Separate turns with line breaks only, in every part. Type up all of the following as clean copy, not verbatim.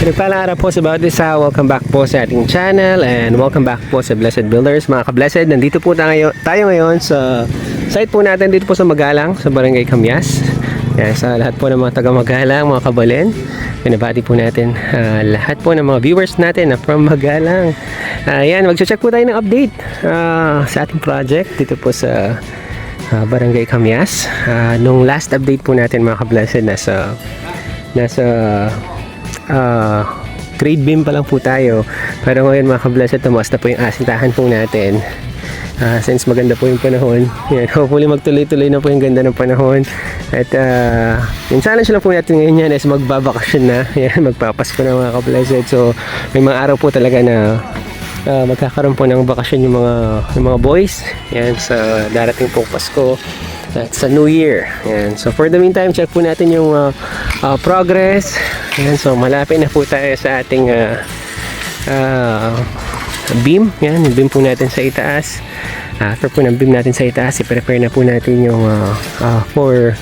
Palang araw po sa bawat isa. Welcome back po sa ating channel and welcome back po sa Blessed Builders. Mga ka-Blessed, nandito po tayo ngayon sa site po natin dito po sa Magalang, sa Barangay Camyas. Yan, sa lahat po ng mga taga-Magalang, mga kabalen, pinabati po natin lahat po ng mga viewers natin na from Magalang. Yan, mag-check po tayo ng update sa ating project dito po sa Barangay Camyas. Nung last update po natin mga ka-Blessed, nasa grade beam pa lang po tayo, pero ngayon mga ka-Blessed, tumaas na po yung asintahan po natin since maganda po yung panahon. Yan, hopefully magtuloy-tuloy na po yung ganda ng panahon at yung challenge lang po natin ngayon yan is magbabakasyon na. Yan, magpapasko na mga ka-Blessed. So may mga araw po talaga na magkakaroon po ng bakasyon yung mga boys yan sa darating pong Pasko at sa New Year. Yan. So for the meantime, check po natin yung progress. Yan. So malapit na po tayo sa ating beam. Yan, yung beam po natin sa itaas. After po ng beam natin sa itaas, i-prepare na po natin yung for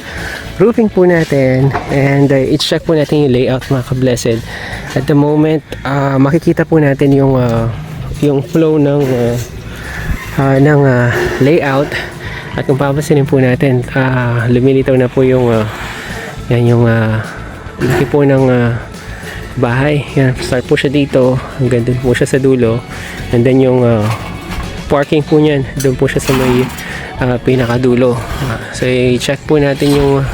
roofing po natin, and i-check po natin yung layout mga ka-Blessed. At the moment, makikita po natin yung flow ng layout. At kung papansinin po natin, lumilitaw na po yung laki po ng bahay. Yan, start po siya dito, hanggang dun po siya sa dulo, and then yung parking po niyan, doon po siya sa may pinakadulo. So i-check po natin yung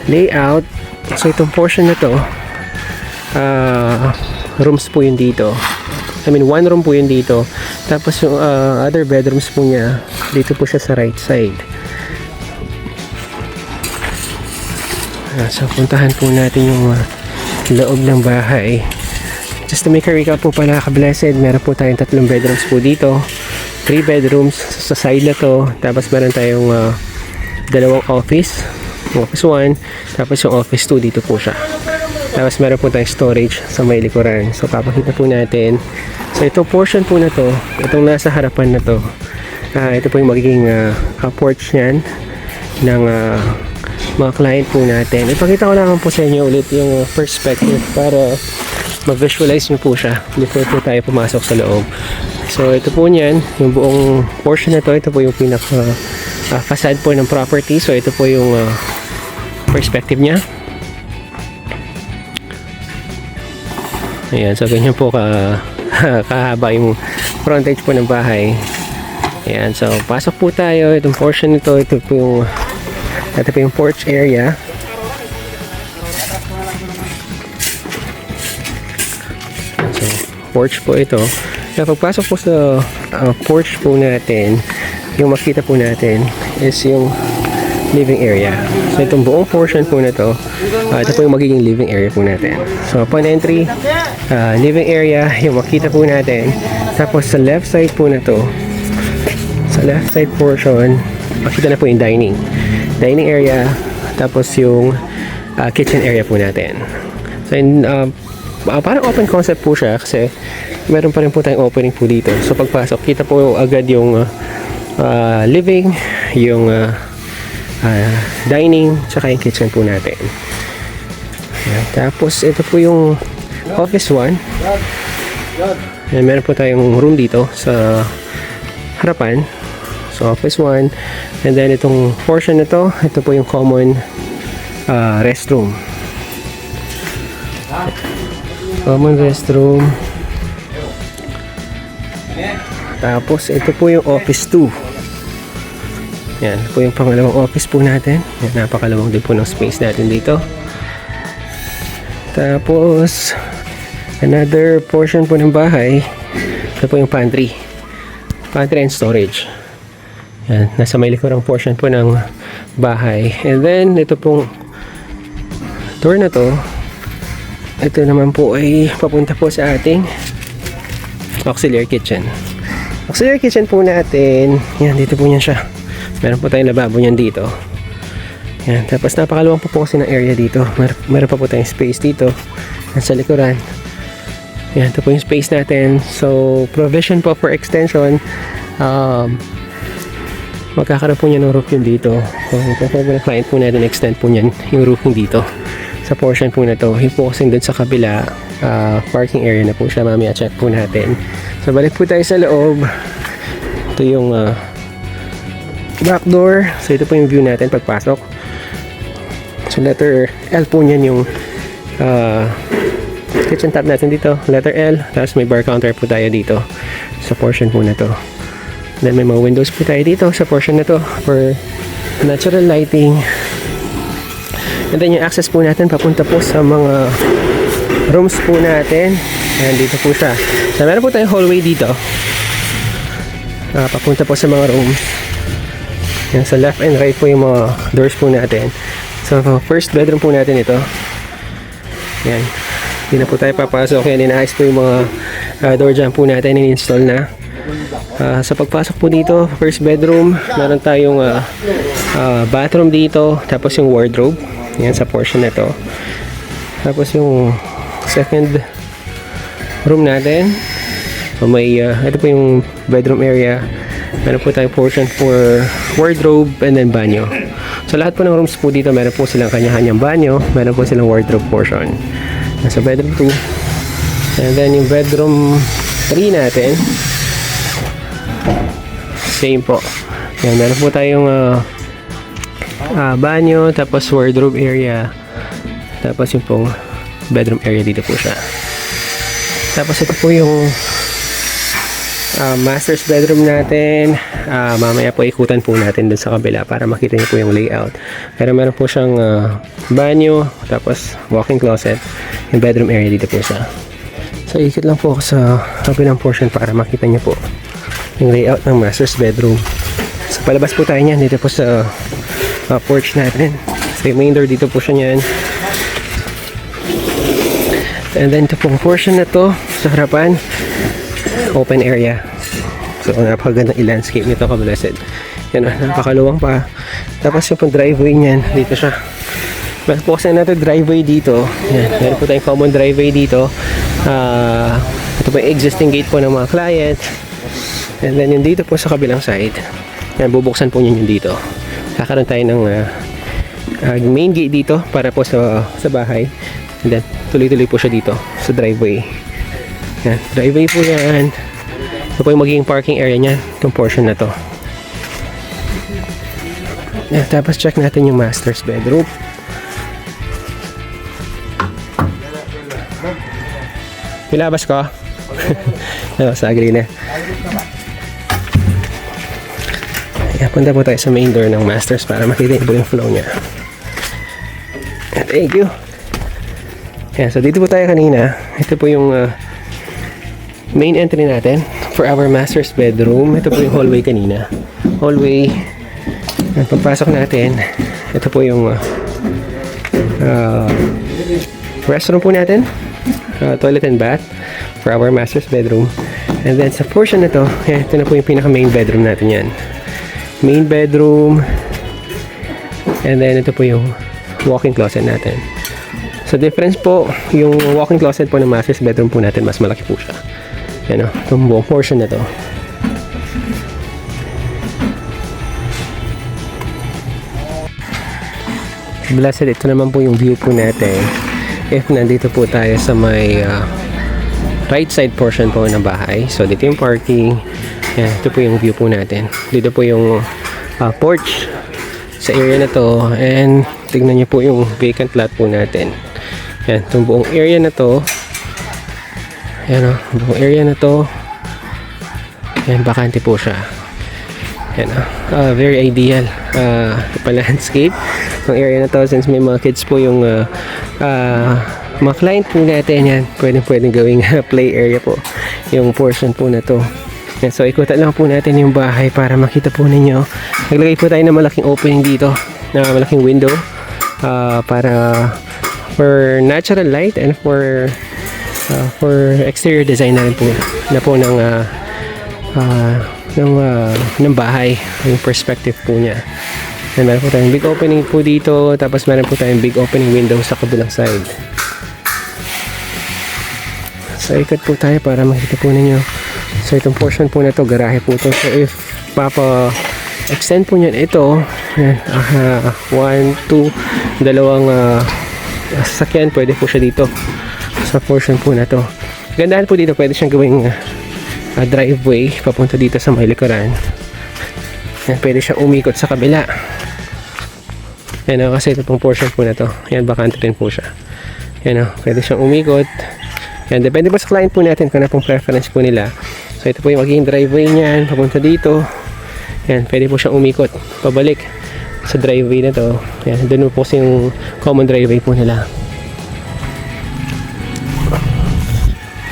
layout. So itong portion na to, rooms po yun dito. I mean, one room po yun dito. Tapos yung other bedrooms po niya, dito po siya sa right side. So puntahan po natin yung loob ng bahay. Just to make a recap po pala ka-Blessed, meron po tayong 3 bedrooms po dito, 3 bedrooms sa side na to. Tapos meron tayong 2 office 1, tapos yung office 2 dito po siya. Tapos meron po tayong storage sa may likuran. So papakita po natin. So itong portion po na to, itong nasa harapan na to, ito po yung magiging porch nyan ng mga client po natin. Ipakita ko lang po sa inyo ulit yung perspective para mag-visualize nyo po siya before po tayo pumasok sa loob. So ito po nyan, yung buong portion na to, ito po yung pinaka facade po ng property. So ito po yung perspective nya. Ayan, so ganyan po kahaba yung frontage po ng bahay. Ayan, so pasok po tayo. Itong portion nito, ito po yung porch area. So porch po ito. Kaya pagpasok po sa porch po natin, yung makita po natin is yung living area. So itong buong portion po na to, ito po yung magiging living area po natin. So upon entry, living area, yung makita po natin. Tapos sa left side po na to, sa left side portion, makita na po yung dining area, tapos yung kitchen area po natin. So parang open concept po siya kasi meron pa rin po tayong opening po dito. So pagpasok, kita po agad yung living, yung dining, tsaka yung kitchen po natin. Ayan. Tapos ito po yung office 1. Ayan, meron po tayong room dito sa harapan. So office 1, and then itong portion na to, ito po yung common restroom. Common restroom. Tapos ito po yung office 2. Yan po yung pangalawang office po natin. Yan, napakalawang din po ng space natin dito. Tapos another portion po ng bahay, ito po yung pantry and storage. Yan, nasa may likurang portion po ng bahay. And then ito pong door na to, ito naman po ay papunta po sa ating auxiliary kitchen. Auxiliary kitchen po natin, yan, dito po niyan siya. Meron po tayong lababo niyan dito. Yan. Tapos napakaluwang po kasi ng area dito. Meron pa po tayong space dito. Sa likuran. Yan. Ito po yung space natin. So, provision po for extension. Magkakaroon po niya ng roof yun dito. So, ito po ng client po natin extend po niyan yung roofing dito. Sa portion po na to. Yung po kasi dun sa kabila, parking area na po siya. Mamaya check po natin. So balik po tayo sa loob. Ito yung back door. So ito po yung view natin pagpasok. So letter L po niyan yung kitchen top natin dito. Letter L. Tapos may bar counter po tayo dito sa portion po na to. Then may mga windows po tayo dito sa portion na to for natural lighting. And then yung access po natin papunta po sa mga rooms po natin. Ayan, dito po siya. So meron po tayong hallway dito. Papunta po sa mga rooms. Yan, sa left and right po yung mga doors po natin. So first bedroom po natin ito. Yan. Hindi na po tayo papasok. Yan, inaayos po yung mga door jam po natin. In-install na. Sa pagpasok po dito, first bedroom, meron tayong bathroom dito, tapos yung wardrobe. Yan sa portion na to. Tapos yung second room natin. So may, ito po yung bedroom area. Meron po tayong portion for wardrobe and then banyo. So lahat po ng rooms po dito, meron po silang kanya-kanyang banyo. Meron po silang wardrobe portion. Nasa bedroom 2. And then yung bedroom 3 natin. Same po. Yan, meron po tayong banyo, tapos wardrobe area, tapos yung pong bedroom area dito po siya. Tapos ito po yung master's bedroom natin. Mamaya po ikutan po natin dun sa kabila para makita niyo po yung layout. Pero meron po siyang banyo, tapos walk-in closet, yung bedroom area dito po siya. So ikot lang po ako sa kabilang portion para makita niyo po yung layout ng master's bedroom. So palabas po tayo niyan dito po sa porch natin. So yung main door dito po siya niyan. And then ito pong portion na to sa harapan, open area. So napakagandang i-landscape nito, ka-blessed. Yan, napakaluwang pa. Tapos yung pong driveway niyan, dito siya. Mas po kasi natin driveway dito. Yan, meron po tayong common driveway dito. Ito po yung existing gate po ng mga client. And then yung dito po sa kabilang side, yan, bubuksan po nyo yung dito. Kakaroon tayo ng main gate dito para po sa bahay. And then tuloy-tuloy po siya dito sa driveway. Yan, driveway po yan. Ito po yung magiging parking area niya, itong portion na to. Yan, tapos check natin yung master's bedroom. Pilabas ko. Sagli na. Punta po tayo sa main door ng masters para makita po yung flow niya. Thank you. Yan, so dito po tayo kanina. Ito po yung main entry natin for our master's bedroom. Ito po yung hallway kanina. Hallway. Yan, pagpasok natin, ito po yung restroom po natin. Toilet and bath for our master's bedroom. And then sa portion na to, yan, ito na po yung pinaka main bedroom natin yan. Main bedroom, and then ito po yung walk-in closet natin. So difference po, yung walk-in closet po ng master's bedroom po natin, mas malaki po siya. Yan o, itong buong portion na to. Blessed, ito naman po yung view po natin if nandito po tayo sa may right side portion po ng bahay. So dito yung parking. Yan, ito po yung view po natin. Dito po yung porch sa area na to. And tignan nyo po yung vacant lot po natin. Yan, itong buong area na to. Yan o, buong area na to. Yan, bakante po siya. Yan o, very ideal pa-landscape yung area na to, since may mga kids po yung mga client po natin. Yan, pwedeng gawing play area po yung portion po na to. Yan, so ikutan lang po natin yung bahay para makita po ninyo. Naglagay po tayo ng malaking opening dito, na malaking window para for natural light and for exterior design na rin po ng bahay, yung perspective po niya. And meron po tayong big opening po dito, tapos meron po tayong big opening window sa kabilang side. So ikot po tayo para makita po ninyo. So itong portion po na to, garahe po to. So if extend po nyo ito, 1, 2, dalawang sasakyan, pwede po siya dito. sa portion po na to. Gandahan po dito, pwede siyang gawing driveway papunta dito sa may likuran. Yan, pwede siyang umikot sa kabila. Yan o, kasi ito pong portion po na to. Yan, bakante rin po siya. Yan o, pwede siyang umikot. Yan, depende po sa client po natin kung ano pong preference po nila. So ito po yung magiging driveway niyan, papunta dito. Yan, pwede po siyang umikot pabalik sa driveway na to. Yan, doon po kasi yung common driveway po nila.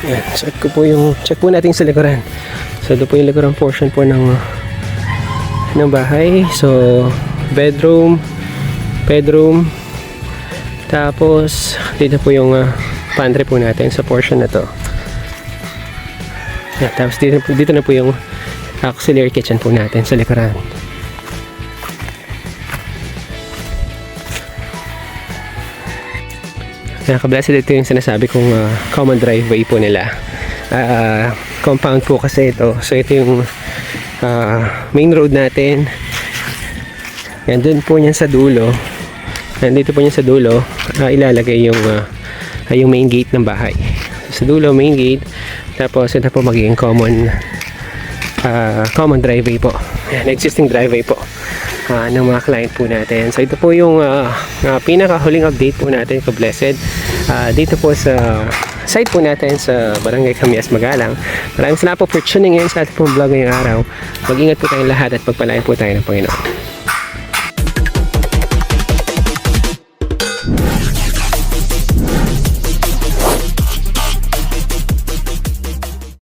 Yan, check po natin sa likuran. So doon po yung likuran portion po ng bahay. So bedroom, tapos dito po yung pantry po natin sa portion na to. Yan, tapos dito na po yung auxiliary kitchen po natin sa likuran. Nakablasid, ito yung sinasabi kong common driveway po nila. Compound po kasi ito. So ito yung main road natin. Yan, dun po niyan sa dulo. Nandito po niyan sa dulo, ilalagay yung main gate ng bahay. So, sa dulo, main gate. Tapos ito po magiging common driveway po. Yan, existing driveway po ng mga client po natin. So ito po yung pinakahuling update po natin ko Blessed. Dito po sa site po natin sa Barangay Camias, Magalang. Maraming salamat po for tuning in sa ating pong vlog ngayong araw. Mag-ingat po tayong lahat at pagpalain po tayo ng Panginoon.